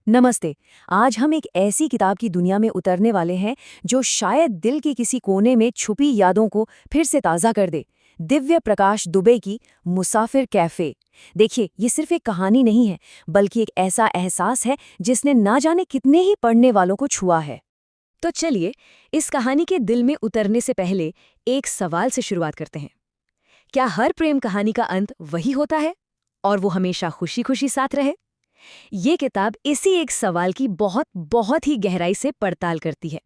नमस्ते। आज हम एक ऐसी किताब की दुनिया में उतरने वाले हैं जो शायद दिल के किसी कोने में छुपी यादों को फिर से ताज़ा कर दे। दिव्य प्रकाश दुबे की मुसाफिर कैफ़े। देखिए, ये सिर्फ एक कहानी नहीं है, बल्कि एक ऐसा एहसास है जिसने ना जाने कितने ही पढ़ने वालों को छुआ है। तो चलिए, इस कहानी के दिल में उतरने से पहले एक सवाल से शुरुआत करते हैं। क्या हर प्रेम कहानी का अंत वही होता है और वो हमेशा खुशी-खुशी साथ रहे? ये किताब इसी एक सवाल की बहुत बहुत ही गहराई से पड़ताल करती है।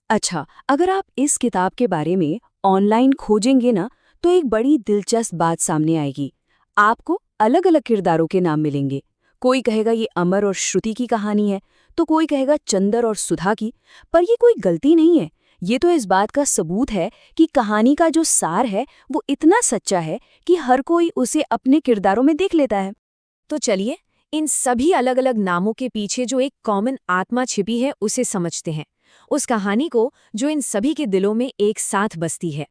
अच्छा, अगर आप इस किताब के बारे में ऑनलाइन खोजेंगे ना, तो एक बड़ी दिलचस्प बात सामने आएगी। आपको अलग-अलग किरदारों के नाम मिलेंगे। कोई कहेगा ये अमर और श्रुति की कहानी है, तो कोई कहेगा चंदर और सुधा की। पर ये कोई गलती नहीं है। ये तो इस बात का सबूत है कि कहानी का जो सार है, वो इतना सच्चा है कि हर कोई उसे अपने किरदारों में देख लेता है। तो चलिए, इन सभी अलग अलग नामों के पीछे जो एक कॉमन आत्मा छिपी है उसे समझते हैं, उस कहानी को जो इन सभी के दिलों में एक साथ बसती है।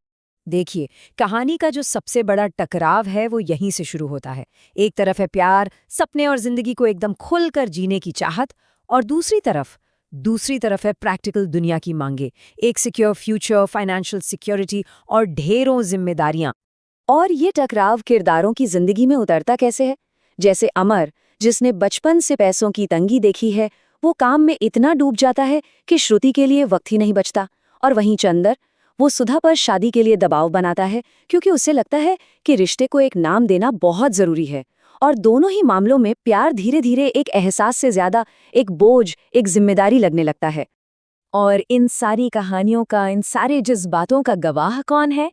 देखिए, कहानी का जो सबसे बड़ा टकराव है वो यहीं से शुरू होता है। एक तरफ है प्यार, सपने और जिंदगी को एकदम खुलकर जीने की चाहत, और दूसरी तरफ है प्रैक्टिकल दुनिया की मांगे, एक सिक्योर फ्यूचर, फाइनेंशियल सिक्योरिटी और ढेरों जिम्मेदारियां। और ये टकराव किरदारों की जिंदगी में उतरता कैसे है? जैसे अमर, जिसने बचपन से पैसों की तंगी देखी है, वो काम में इतना डूब जाता है कि श्रुति के लिए वक्त ही नहीं बचता। और वहीं चंदर, वो सुधा पर शादी के लिए दबाव बनाता है क्योंकि उसे लगता है कि रिश्ते को एक नाम देना बहुत जरूरी है। और दोनों ही मामलों में प्यार धीरे धीरे एक एहसास से ज्यादा एक बोझ, एक जिम्मेदारी लगने लगता है। और इन सारी कहानियों का, इन सारे जज्बातों का गवाह कौन है?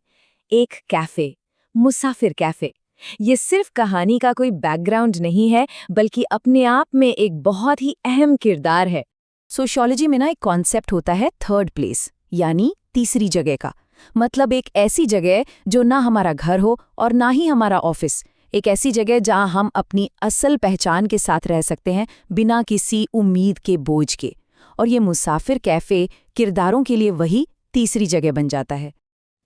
एक कैफे, मुसाफिर कैफे। ये सिर्फ कहानी का कोई बैकग्राउंड नहीं है, बल्कि अपने आप में एक बहुत ही अहम किरदार है। सोशियोलॉजी में ना एक कॉन्सेप्ट होता है थर्ड प्लेस, यानी तीसरी जगह का। मतलब एक ऐसी जगह जो ना हमारा घर हो और ना ही हमारा ऑफिस। एक ऐसी जगह जहां हम अपनी असल पहचान के साथ रह सकते हैं, बिना किसी उम्मीद के बोझ के। और ये मुसाफिर कैफे किरदारों के लिए वही तीसरी जगह बन जाता है।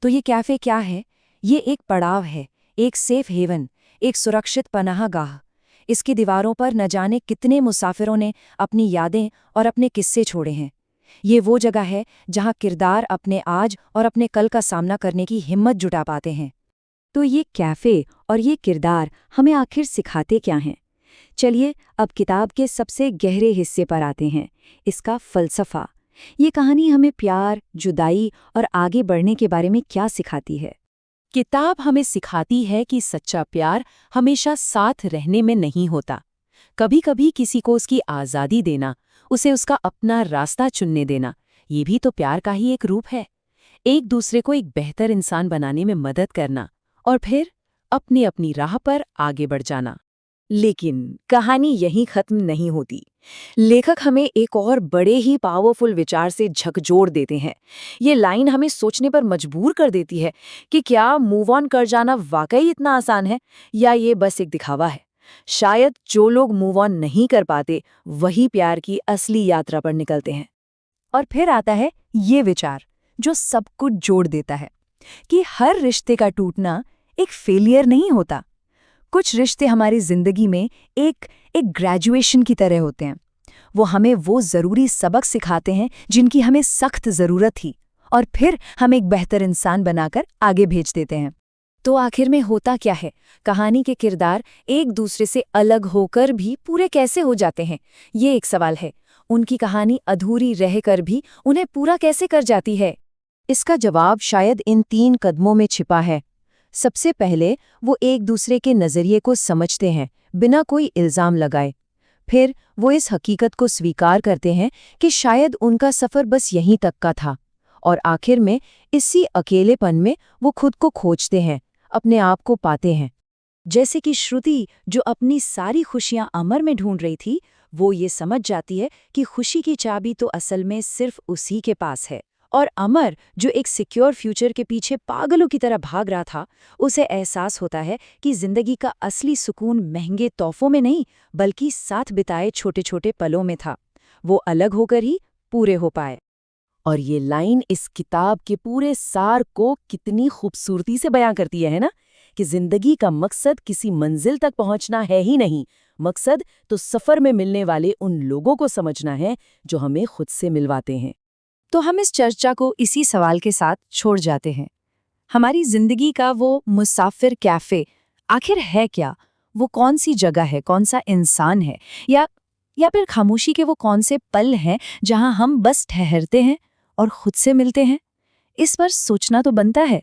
तो ये कैफे क्या है? ये एक पड़ाव है, एक सेफ हेवन, एक सुरक्षित पनाहगाह। इसकी दीवारों पर न जाने कितने मुसाफिरों ने अपनी यादें और अपने किस्से छोड़े हैं। ये वो जगह है जहां किरदार अपने आज और अपने कल का सामना करने की हिम्मत जुटा पाते हैं। तो ये कैफे और ये किरदार हमें आखिर सिखाते क्या हैं? चलिए, अब किताब के सबसे गहरे हिस्से पर आते हैं, इसका फलसफा। ये कहानी हमें प्यार, जुदाई और आगे बढ़ने के बारे में क्या सिखाती है? किताब हमें सिखाती है कि सच्चा प्यार हमेशा साथ रहने में नहीं होता। कभी-कभी किसी को उसकी आज़ादी देना, उसे उसका अपना रास्ता चुनने देना, ये भी तो प्यार का ही एक रूप है। एक दूसरे को एक बेहतर इंसान बनाने में मदद करना, और फिर अपनी अपनी राह पर आगे बढ़ जाना। लेकिन कहानी यहीं खत्म नहीं होती। लेखक हमें एक और बड़े ही पावरफुल विचार से झकझोर देते हैं। ये लाइन हमें सोचने पर मजबूर कर देती है कि क्या मूव ऑन कर जाना वाकई इतना आसान है, या ये बस एक दिखावा है। शायद जो लोग मूव ऑन नहीं कर पाते, वही प्यार की असली यात्रा पर निकलते हैं। और फिर आता है ये विचार, जो सब कुछ जोड़ देता है, कि हर रिश्ते का टूटना एक फेलियर नहीं होता। कुछ रिश्ते हमारी जिंदगी में एक ग्रेजुएशन की तरह होते हैं। वो हमें वो ज़रूरी सबक सिखाते हैं जिनकी हमें सख्त ज़रूरत थी, और फिर हम एक बेहतर इंसान बनाकर आगे भेज देते हैं। तो आखिर में होता क्या है? कहानी के किरदार एक दूसरे से अलग होकर भी पूरे कैसे हो जाते हैं? ये एक सवाल है। उनकी कहानी अधूरी रहकर भी उन्हें पूरा कैसे कर जाती है? इसका जवाब शायद इन 3 कदमों में छिपा है। सबसे पहले वो एक दूसरे के नज़रिए को समझते हैं, बिना कोई इल्ज़ाम लगाए। फिर वो इस हकीकत को स्वीकार करते हैं कि शायद उनका सफ़र बस यहीं तक का था। और आखिर में इसी अकेलेपन में वो खुद को खोजते हैं, अपने आप को पाते हैं। जैसे कि श्रुति, जो अपनी सारी खुशियां अमर में ढूंढ रही थी, वो ये समझ जाती है कि खुशी की चाबी तो असल में सिर्फ उसी के पास है। और अमर, जो एक सिक्योर फ्यूचर के पीछे पागलों की तरह भाग रहा था, उसे एहसास होता है कि जिंदगी का असली सुकून महंगे तोहफों में नहीं, बल्कि साथ बिताए छोटे छोटे पलों में था। वो अलग होकर ही पूरे हो पाए। और ये लाइन इस किताब के पूरे सार को कितनी खूबसूरती से बयां करती है ना, कि जिंदगी का मकसद किसी मंजिल तक पहुंचना है ही नहीं, मकसद तो सफर में मिलने वाले उन लोगों को समझना है जो हमें खुद से मिलवाते हैं। तो हम इस चर्चा को इसी सवाल के साथ छोड़ जाते हैं। हमारी जिंदगी का वो मुसाफिर कैफे आखिर है क्या? वो कौन सी जगह है, कौन सा इंसान है, या फिर खामोशी के वो कौन से पल हैं जहां हम बस ठहरते हैं और खुद से मिलते हैं? इस पर सोचना तो बनता है।